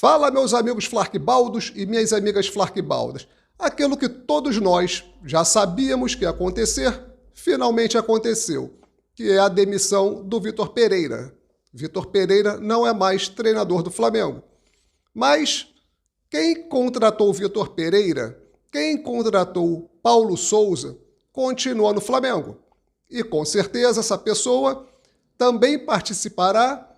Fala, meus amigos flarquibaldos e minhas amigas flarquibaldas. Aquilo que todos nós já sabíamos que ia acontecer, finalmente aconteceu, que é a demissão do Vitor Pereira. Vitor Pereira não é mais treinador do Flamengo. Mas quem contratou o Vitor Pereira, quem contratou Paulo Souza, continua no Flamengo. E com certeza essa pessoa também participará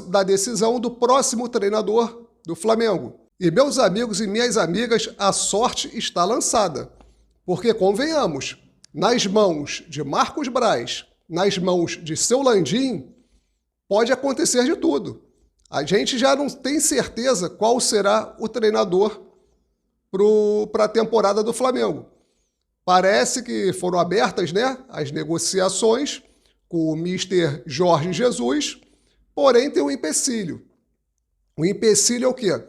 da decisão do próximo treinador do Flamengo. E meus amigos e minhas amigas, a sorte está lançada. Porque, convenhamos, nas mãos de Marcos Braz, nas mãos de Seu Landim, pode acontecer de tudo. A gente já não tem certeza qual será o treinador para a temporada do Flamengo. Parece que foram abertas, as negociações com o Mister Jorge Jesus, porém tem um empecilho. O empecilho é o quê?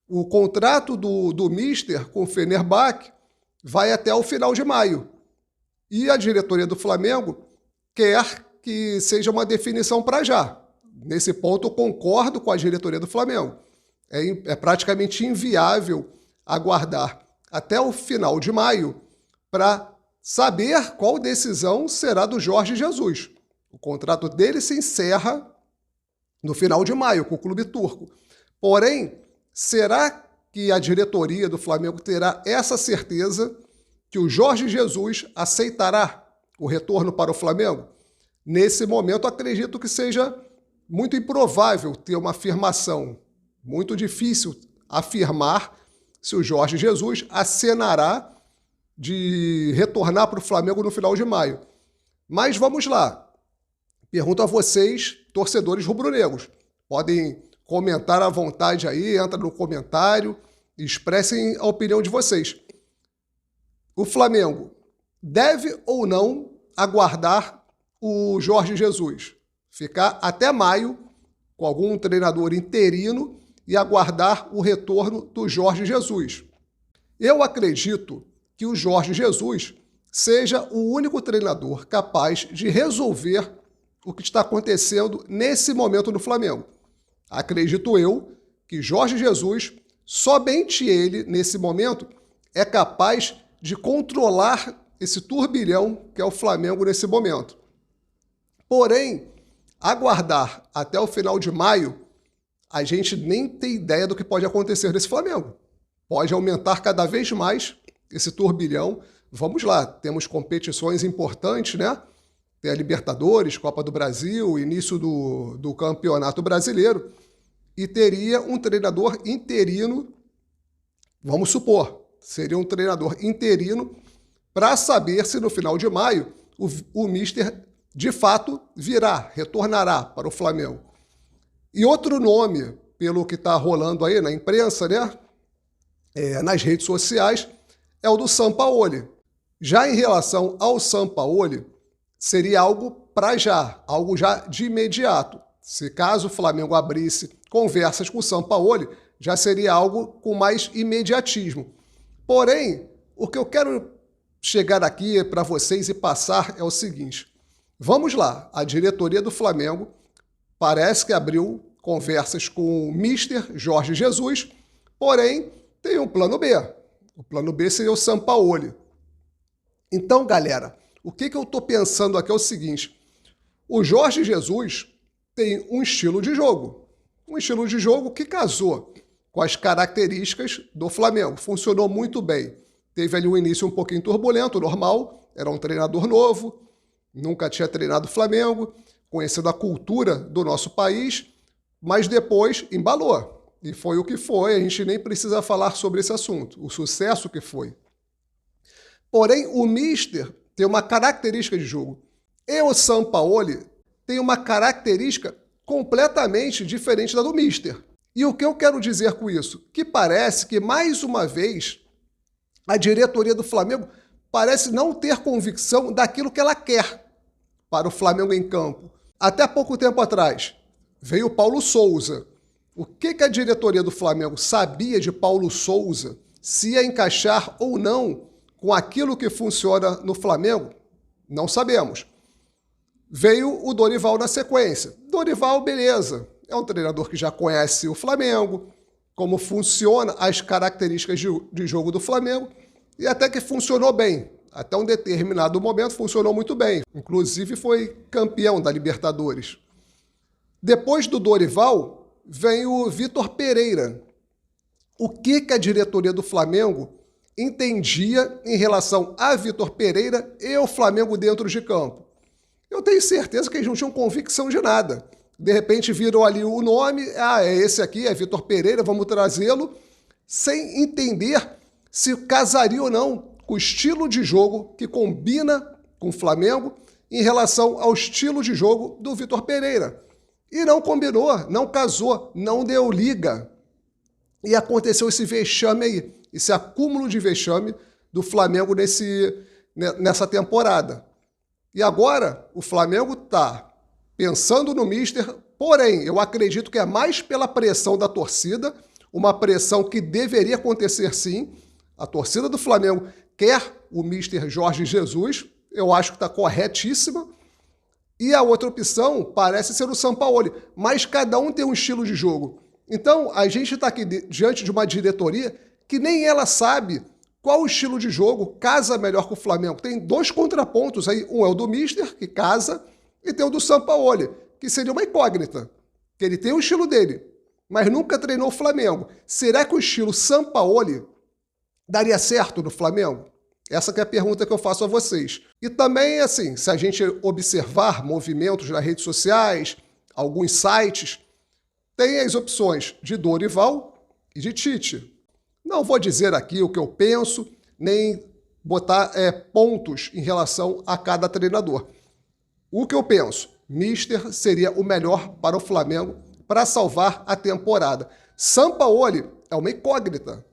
O contrato do Mister com o Fenerbahçe vai até o final de maio. E a diretoria do Flamengo quer que seja uma definição para já. Nesse ponto eu concordo com a diretoria do Flamengo. É praticamente inviável aguardar até o final de maio para saber qual decisão será do Jorge Jesus. O contrato dele se encerra no final de maio com o clube turco. Porém, será que a diretoria do Flamengo terá essa certeza que o Jorge Jesus aceitará o retorno para o Flamengo? Nesse momento, acredito que seja muito improvável ter uma afirmação. Muito difícil afirmar se o Jorge Jesus acenará de retornar para o Flamengo no final de maio. Mas vamos lá. Pergunto a vocês, torcedores rubro-negros. Podem comentar à vontade aí, entra no comentário, expressem a opinião de vocês. O Flamengo deve ou não aguardar o Jorge Jesus? Ficar até maio com algum treinador interino e aguardar o retorno do Jorge Jesus. Eu acredito que o Jorge Jesus seja o único treinador capaz de resolver o que está acontecendo nesse momento no Flamengo. Acredito eu que Jorge Jesus, somente ele, nesse momento, é capaz de controlar esse turbilhão que é o Flamengo nesse momento. Porém, aguardar até o final de maio, a gente nem tem ideia do que pode acontecer nesse Flamengo. Pode aumentar cada vez mais esse turbilhão. Vamos lá, temos competições importantes, Tem a Libertadores, Copa do Brasil, início do Campeonato Brasileiro, e teria um treinador interino, vamos supor, seria um treinador interino para saber se no final de maio o Mister de fato retornará para o Flamengo. E outro nome, pelo que está rolando aí na imprensa, nas redes sociais, é o do Sampaoli. Já em relação ao Sampaoli, seria algo para já, algo já de imediato. Se caso o Flamengo abrisse conversas com o Sampaoli, já seria algo com mais imediatismo. Porém, o que eu quero chegar aqui para vocês e passar é o seguinte. Vamos lá, a diretoria do Flamengo parece que abriu conversas com o Mister Jorge Jesus, porém tem um plano B. O plano B seria o Sampaoli. Então, galera, o que eu estou pensando aqui é o seguinte. O Jorge Jesus tem um estilo de jogo. Um estilo de jogo que casou com as características do Flamengo. Funcionou muito bem. Teve ali um início um pouquinho turbulento, normal. Era um treinador novo. Nunca tinha treinado o Flamengo. Conhecendo a cultura do nosso país. Mas depois embalou. E foi o que foi. A gente nem precisa falar sobre esse assunto. O sucesso que foi. Porém, o Mister tem uma característica de jogo. E o Sampaoli tem uma característica completamente diferente da do Mister. E o que eu quero dizer com isso? Que parece que, mais uma vez, a diretoria do Flamengo parece não ter convicção daquilo que ela quer para o Flamengo em campo. Até pouco tempo atrás, veio o Paulo Souza. O que a diretoria do Flamengo sabia de Paulo Souza, se ia encaixar ou não com aquilo que funciona no Flamengo? Não sabemos. Veio o Dorival na sequência. Dorival, beleza. É um treinador que já conhece o Flamengo, como funciona, as características de jogo do Flamengo, e até que funcionou bem. Até um determinado momento funcionou muito bem. Inclusive foi campeão da Libertadores. Depois do Dorival, vem o Vitor Pereira. O que a diretoria do Flamengo entendia em relação a Vitor Pereira e o Flamengo dentro de campo? Eu tenho certeza que eles não tinham convicção de nada. De repente viram ali o nome, é esse aqui, é Vitor Pereira, vamos trazê-lo, sem entender se casaria ou não com o estilo de jogo que combina com o Flamengo em relação ao estilo de jogo do Vitor Pereira. E não combinou, não casou, não deu liga. E aconteceu esse vexame aí, esse acúmulo de vexame do Flamengo nessa temporada. E agora o Flamengo está pensando no Mister, porém, eu acredito que é mais pela pressão da torcida, uma pressão que deveria acontecer sim. A torcida do Flamengo quer o Mister Jorge Jesus, eu acho que está corretíssima. E a outra opção parece ser o Sampaoli, mas cada um tem um estilo de jogo. Então, a gente está aqui diante de uma diretoria que nem ela sabe qual o estilo de jogo casa melhor com o Flamengo. Tem dois contrapontos aí, um é o do Mister, que casa, e tem o do Sampaoli, que seria uma incógnita, que ele tem o estilo dele, mas nunca treinou o Flamengo. Será que o estilo Sampaoli daria certo no Flamengo? Essa que é a pergunta que eu faço a vocês. E também, assim, se a gente observar movimentos nas redes sociais, alguns sites, tem as opções de Dorival e de Tite. Não vou dizer aqui o que eu penso, nem botar pontos em relação a cada treinador. O que eu penso? Mister seria o melhor para o Flamengo para salvar a temporada. Sampaoli é uma incógnita.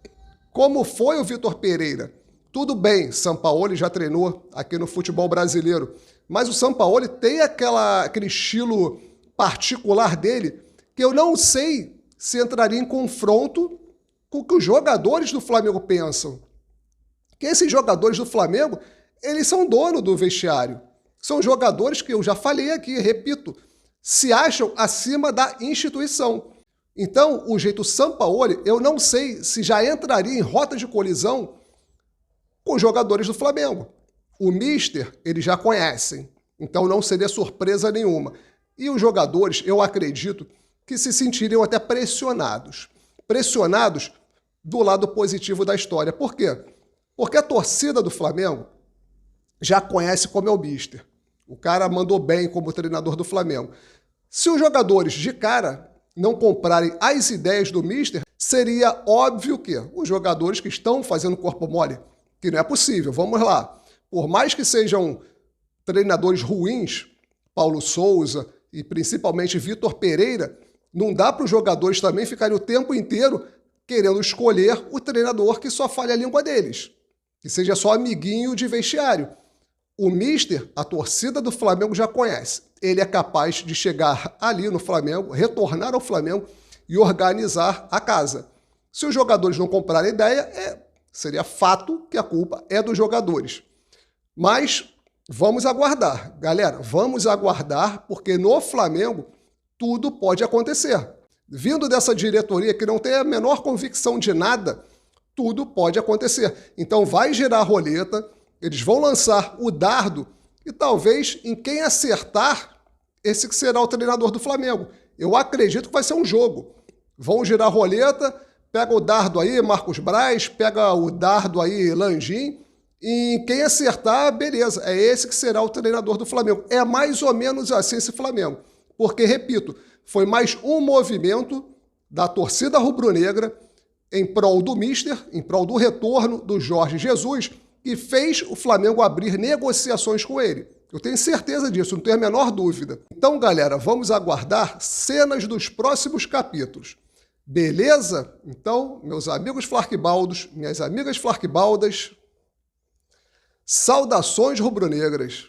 Como foi o Vitor Pereira? Tudo bem, Sampaoli já treinou aqui no futebol brasileiro, mas o Sampaoli tem aquele estilo particular dele que eu não sei se entraria em confronto com o que os jogadores do Flamengo pensam. Que esses jogadores do Flamengo, eles são dono do vestiário. São jogadores que eu já falei aqui, repito, se acham acima da instituição. Então, o jeito Sampaoli, eu não sei se já entraria em rota de colisão com os jogadores do Flamengo. O Mister, eles já conhecem, então não seria surpresa nenhuma. E os jogadores, eu acredito, que se sentiriam até pressionados. Pressionados do lado positivo da história. Por quê? Porque a torcida do Flamengo já conhece como é o Mister. O cara mandou bem como treinador do Flamengo. Se os jogadores de cara não comprarem as ideias do Mister, seria óbvio que os jogadores que estão fazendo corpo mole, que não é possível, vamos lá. Por mais que sejam treinadores ruins, Paulo Souza e principalmente Vitor Pereira, não dá para os jogadores também ficarem o tempo inteiro querendo escolher o treinador que só fale a língua deles, que seja só amiguinho de vestiário. O Mister, a torcida do Flamengo já conhece. Ele é capaz de chegar ali no Flamengo, retornar ao Flamengo e organizar a casa. Se os jogadores não comprarem ideia, seria fato que a culpa é dos jogadores. Mas vamos aguardar, galera, vamos aguardar, porque no Flamengo tudo pode acontecer. Vindo dessa diretoria que não tem a menor convicção de nada, tudo pode acontecer. Então vai girar a roleta, eles vão lançar o dardo e talvez em quem acertar, esse que será o treinador do Flamengo. Eu acredito que vai ser um jogo. Vão girar a roleta, pega o dardo aí, Marcos Braz, pega o dardo aí, Landim, e quem acertar, beleza, é esse que será o treinador do Flamengo. É mais ou menos assim esse Flamengo. Porque, repito, foi mais um movimento da torcida rubro-negra em prol do Mister, em prol do retorno do Jorge Jesus, que fez o Flamengo abrir negociações com ele. Eu tenho certeza disso, não tenho a menor dúvida. Então, galera, vamos aguardar cenas dos próximos capítulos. Beleza? Então, meus amigos flarquibaldos, minhas amigas flarquibaldas, saudações rubro-negras.